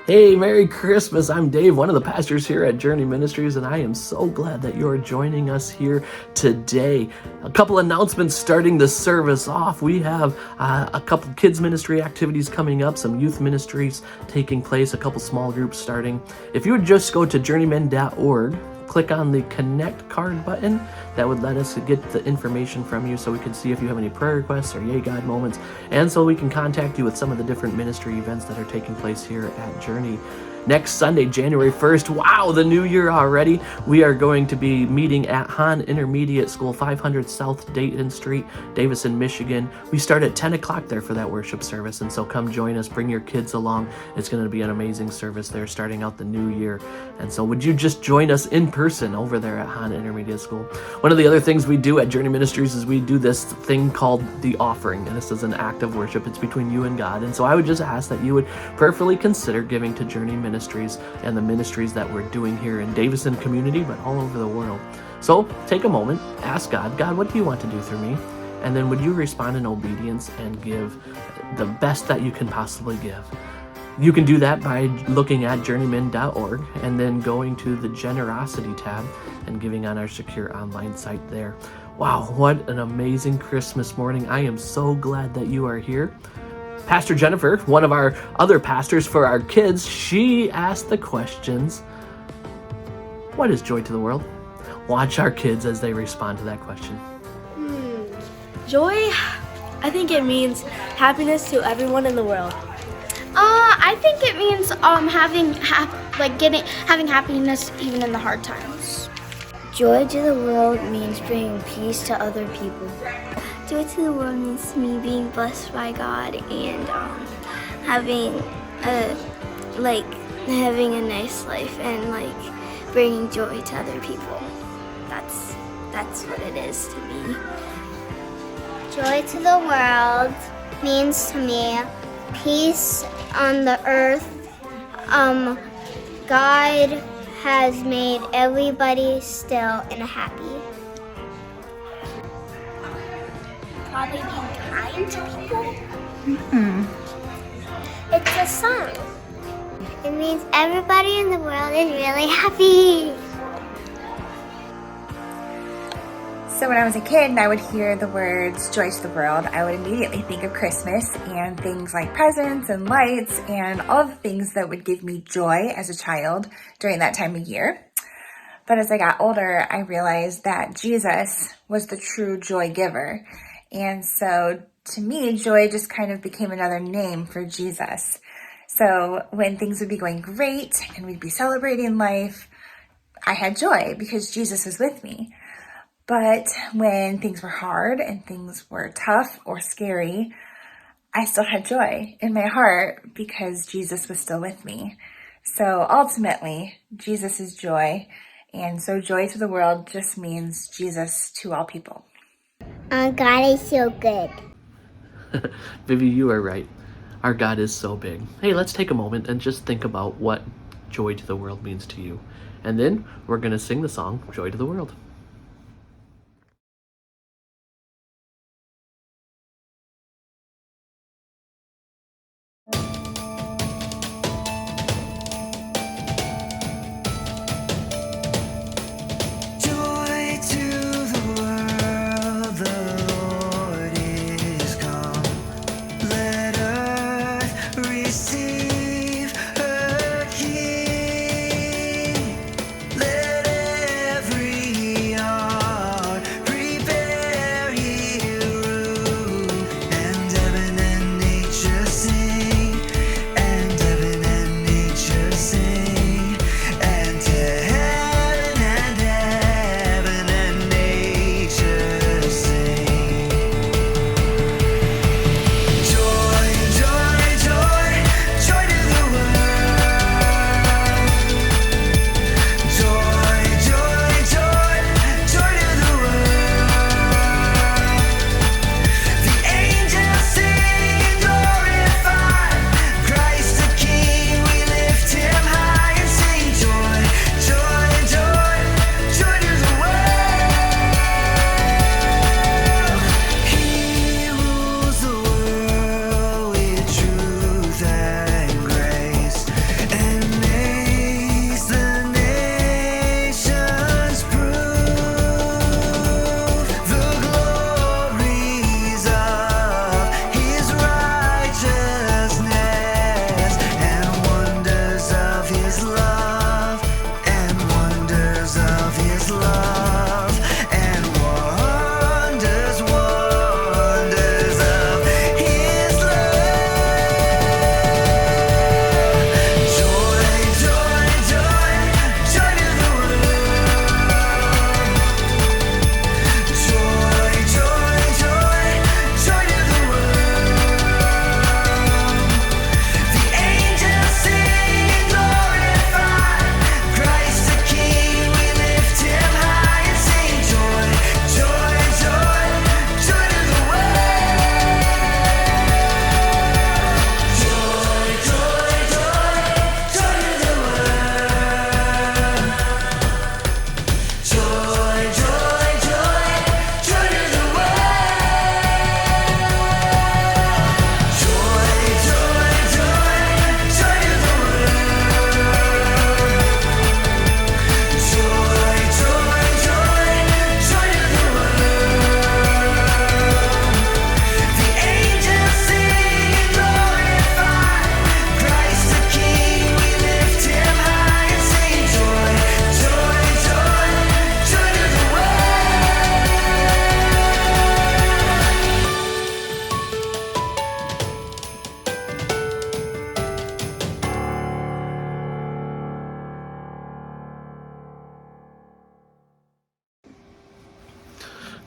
Hey, Merry Christmas. I'm Dave, one of the pastors here at Journey Ministries, and I am so glad that you're joining us here today. A couple announcements starting the service off. We have a couple kids ministry activities coming up, some youth ministries taking place, a couple small groups starting. If you would just go to journeymen.org, click on the connect card button, that would let us get the information from you so we can see if you have any prayer requests or yay God moments, and so we can contact you with some of the different ministry events that are taking place here at Journey. Next Sunday, January 1st, wow, the new year already, we are going to be meeting at Hahn Intermediate School, 500 South Dayton Street, Davison, Michigan. We start at 10 o'clock there for that worship service, and so come join us, bring your kids along. It's going to be an amazing service there starting out the new year. And so would you just join us in person over there at Hahn Intermediate School? One of the other things we do at Journey Ministries is we do this thing called the offering, and this is an act of worship. It's between you and God. And so I would just ask that you would prayerfully consider giving to Journey Ministries and the ministries that we're doing here in Davison community, but all over the world. So take a moment, ask God, what do you want to do through me? And then would you respond in obedience and give the best that you can possibly give? You can do that by looking at journeymen.org and then going to the generosity tab and giving on our secure online site there. Wow, what an amazing Christmas morning. I am so glad that you are here. Pastor Jennifer, one of our other pastors for our kids, she asked the questions, what is joy to the world? Watch our kids as they respond to that question. Joy, I think it means happiness to everyone in the world. I think it means having happiness even in the hard times. Joy to the world means bringing peace to other people. Joy to the world means me being blessed by God and having a nice life and bringing joy to other people. That's what it is to me. Joy to the world means to me peace on the earth. God has made everybody still and happy. Probably being kind to people. It's a song. It means everybody in the world is really happy. So when I was a kid and I would hear the words joy to the world, I would immediately think of Christmas and things like presents and lights and all the things that would give me joy as a child during that time of year. But as I got older, I realized that Jesus was the true joy giver. And so to me, joy just kind of became another name for Jesus. So when things would be going great and we'd be celebrating life, I had joy because Jesus was with me. But when things were hard and things were tough or scary, I still had joy in my heart because Jesus was still with me. So ultimately, Jesus is joy. And so joy to the world just means Jesus to all people. God is so good. Vivi, you are right. Our God is so big. Hey, let's take a moment and just think about what joy to the world means to you. And then we're going to sing the song, Joy to the World. Let every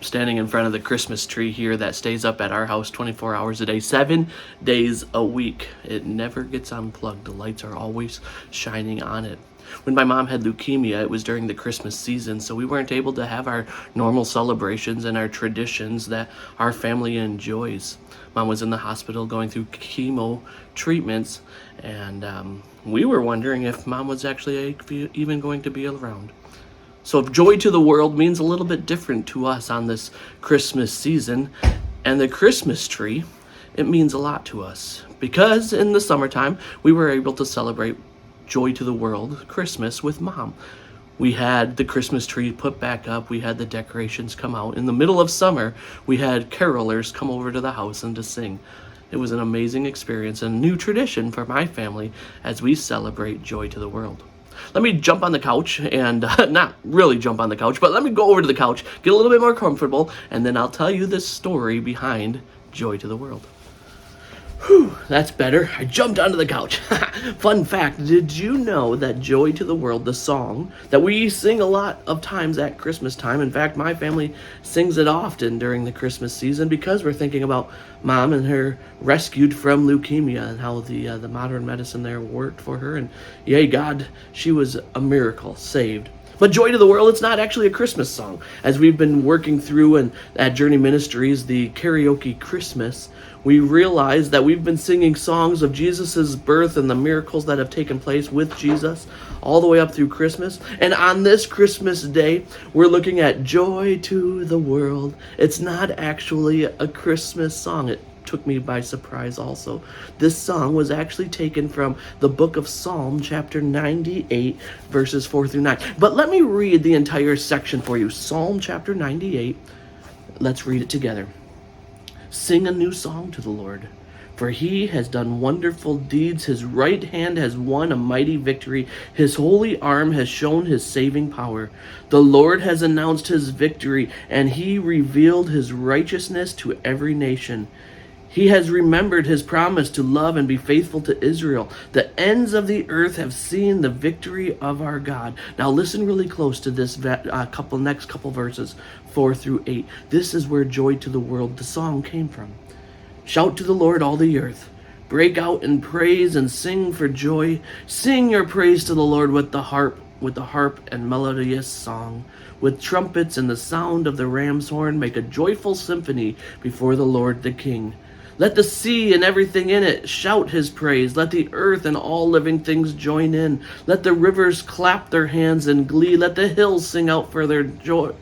standing in front of the Christmas tree here that stays up at our house 24 hours a day, 7 days a week. It never gets unplugged. The lights are always shining on it. When my mom had leukemia, it was during the Christmas season, so we weren't able to have our normal celebrations and our traditions that our family enjoys. Mom was in the hospital going through chemo treatments, and we were wondering if Mom was actually even going to be around. So joy to the world means a little bit different to us on this Christmas season, and the Christmas tree, it means a lot to us because in the summertime we were able to celebrate Joy to the World Christmas with Mom. We had the Christmas tree put back up. We had the decorations come out. In the middle of summer, we had carolers come over to the house and to sing. It was an amazing experience and a new tradition for my family as we celebrate Joy to the World. Let me jump on the couch and not really jump on the couch, but let me go over to the couch, get a little bit more comfortable, and then I'll tell you the story behind Joy to the World. Whew, that's better. I jumped onto the couch. Fun fact, did you know that Joy to the World, the song that we sing a lot of times at Christmas time, in fact, my family sings it often during the Christmas season because we're thinking about Mom and her rescued from leukemia and how the modern medicine there worked for her. And yay, God, she was a miracle, saved. But Joy to the World, it's not actually a Christmas song. As we've been working through and at Journey Ministries, the karaoke Christmas, we realize that we've been singing songs of Jesus' birth and the miracles that have taken place with Jesus all the way up through Christmas. And on this Christmas day, we're looking at Joy to the World. It's not actually a Christmas song. It took me by surprise also. This song was actually taken from the book of Psalm, chapter 98, verses 4 through 9. But let me read the entire section for you. Psalm chapter 98. Let's read it together. Sing a new song to the Lord, for he has done wonderful deeds. His right hand has won a mighty victory. His holy arm has shown his saving power. The Lord has announced his victory, and he revealed his righteousness to every nation. He has remembered his promise to love and be faithful to Israel. The ends of the earth have seen the victory of our God. Now listen really close to this next couple verses, 4 through 8. This is where Joy to the World, the song, came from. Shout to the Lord, all the earth. Break out in praise and sing for joy. Sing your praise to the Lord with the harp and melodious song. With trumpets and the sound of the ram's horn, make a joyful symphony before the Lord the King. Let the sea and everything in it shout his praise. Let the earth and all living things join in. Let the rivers clap their hands in glee. Let the hills sing out for their joy.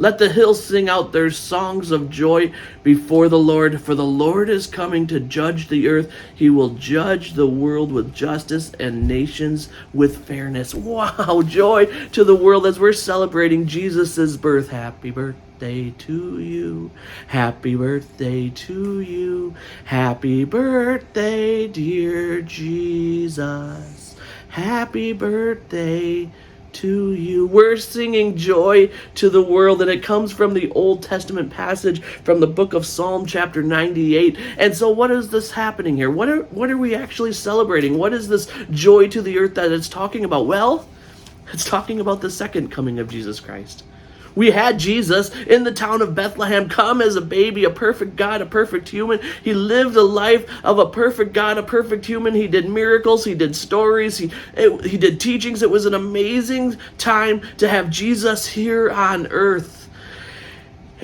Let the hills sing out their songs of joy before the Lord. For the Lord is coming to judge the earth. He will judge the world with justice and nations with fairness. Wow, joy to the world as we're celebrating Jesus' birth. Happy birthday to you. Happy birthday to you. Happy birthday, dear Jesus. Happy birthday to you. We're singing Joy to the World, and it comes from the Old Testament passage from the book of Psalm chapter 98. And so what is this happening here? What are we actually celebrating? What is this joy to the earth that it's talking about? Well, it's talking about the second coming of Jesus Christ. We had Jesus in the town of Bethlehem come as a baby, a perfect God, a perfect human. He lived a life of a perfect God, a perfect human. He did miracles. He did stories. He did teachings. It was an amazing time to have Jesus here on earth.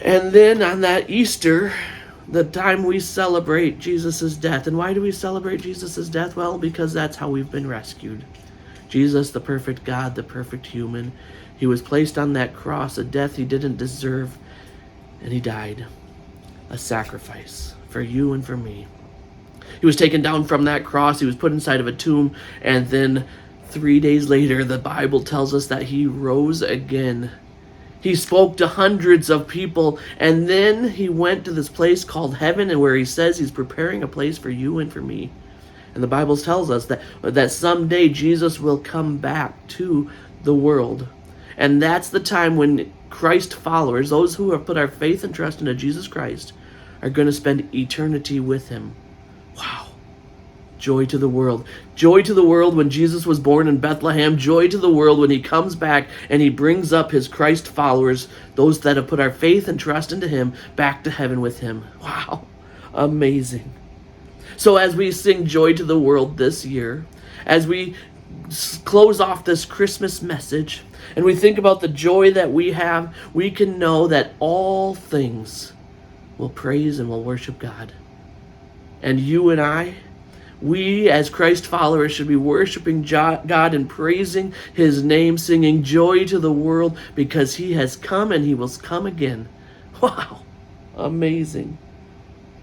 And then on that Easter, the time we celebrate Jesus' death. And why do we celebrate Jesus' death? Well, because that's how we've been rescued. Jesus, the perfect God, the perfect human, he was placed on that cross, a death he didn't deserve, and he died, a sacrifice for you and for me. He was taken down from that cross, he was put inside of a tomb, and then 3 days later, the Bible tells us that he rose again. He spoke to hundreds of people, and then he went to this place called heaven, and where he says he's preparing a place for you and for me. And the Bible tells us that someday Jesus will come back to the world. And that's the time when Christ followers, those who have put our faith and trust into Jesus Christ, are going to spend eternity with him. Wow. Joy to the world. Joy to the world when Jesus was born in Bethlehem. Joy to the world when he comes back and he brings up his Christ followers, those that have put our faith and trust into him, back to heaven with him. Wow, amazing. So as we sing Joy to the World this year, as we close off this Christmas message, and we think about the joy that we have, we can know that all things will praise and will worship God. And you and I, we as Christ followers should be worshiping God and praising his name, singing joy to the world because he has come and he will come again. Wow, amazing.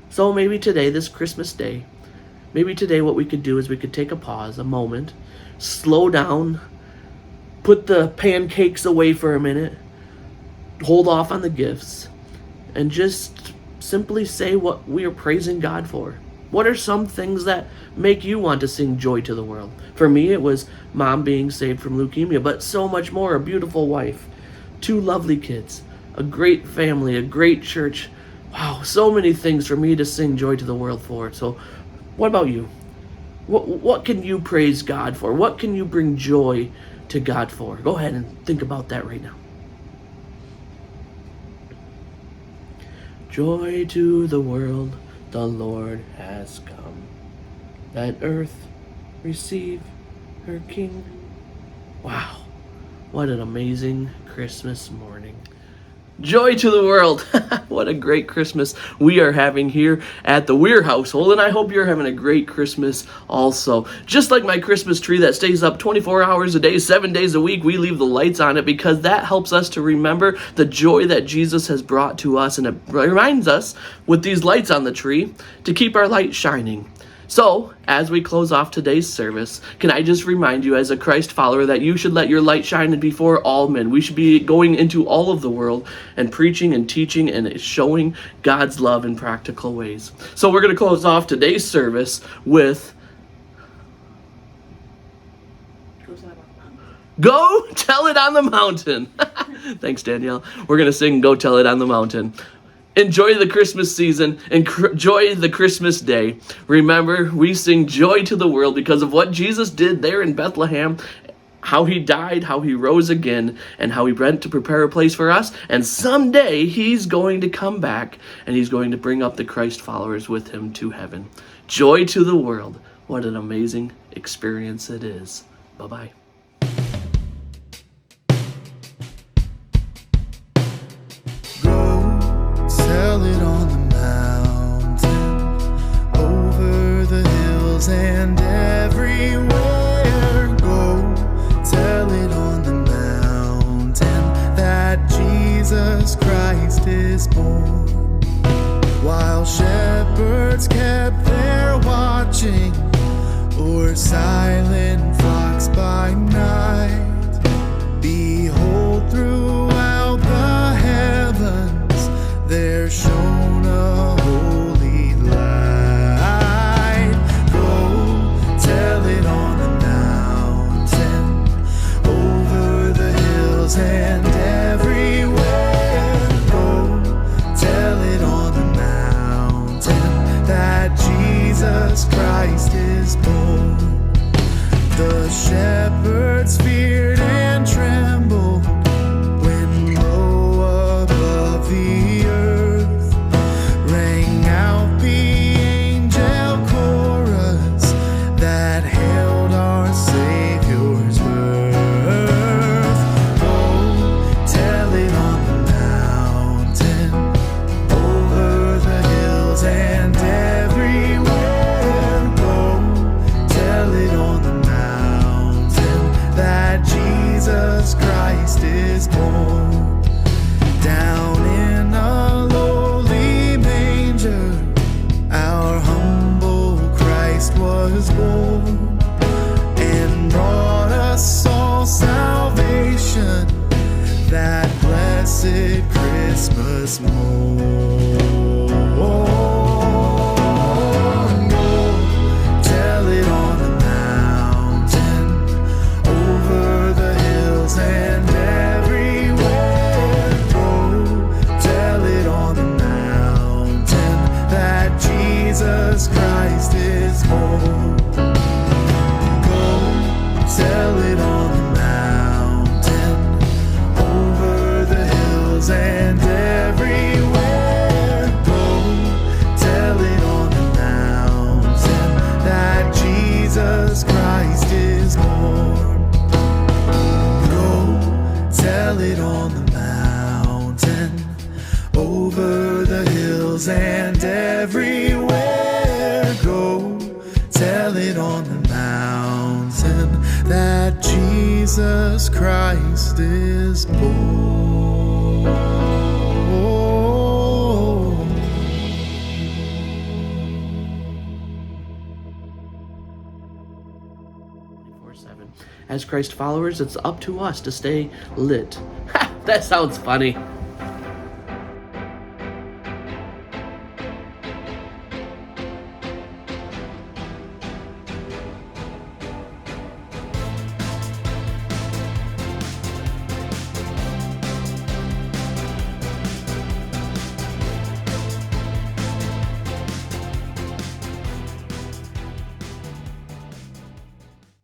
So maybe today, this Christmas day, maybe today what we could do is we could take a pause, a moment, slow down, put the pancakes away for a minute, hold off on the gifts, and just simply say what we are praising God for. What are some things that make you want to sing joy to the world? For me, it was mom being saved from leukemia, but so much more. A beautiful wife, 2 lovely kids, a great family, a great church. Wow, so many things for me to sing joy to the world for. So what about you? What can you praise God for? What can you bring joy to God for? Go ahead and think about that right now. Joy to the world, the Lord has come. Let earth receive her King. Wow, what an amazing Christmas morning. Joy to the world. What a great Christmas we are having here at the Weir household, and I hope you're having a great Christmas also. Just like my Christmas tree that stays up 24 hours a day, 7 days a week, we leave the lights on it because that helps us to remember the joy that Jesus has brought to us, and it reminds us with these lights on the tree to keep our light shining. So, as we close off today's service, can I just remind you as a Christ follower that you should let your light shine before all men. We should be going into all of the world and preaching and teaching and showing God's love in practical ways. So we're going to close off today's service with Go Tell It on the Mountain. Thanks, Danielle. We're going to sing Go Tell It on the Mountain. Enjoy the Christmas season. Enjoy the Christmas day. Remember, we sing joy to the world because of what Jesus did there in Bethlehem, how he died, how he rose again, and how he went to prepare a place for us. And someday he's going to come back and he's going to bring up the Christ followers with him to heaven. Joy to the world. What an amazing experience it is. Bye-bye. Tell it on the mountain, over the hills and everywhere. Go tell it on the mountain that Jesus Christ is born. While shepherds kept their watching o'er silent flocks by night, behold, throughout the heavens there shone a holy light. Go tell it on the mountain, over the hills and everywhere. Go tell it on the mountain that Jesus Christ is born. The shepherds feared Jesus Christ is born. Go tell it on the mountain, over the hills and everywhere. Go tell it on the mountain that Jesus Christ is born. Go tell it on the mountain, over the hills and everywhere. Go tell it on the mountain that Jesus Christ is born. 24/7. As Christ followers, it's up to us to stay lit. Ha! That sounds funny.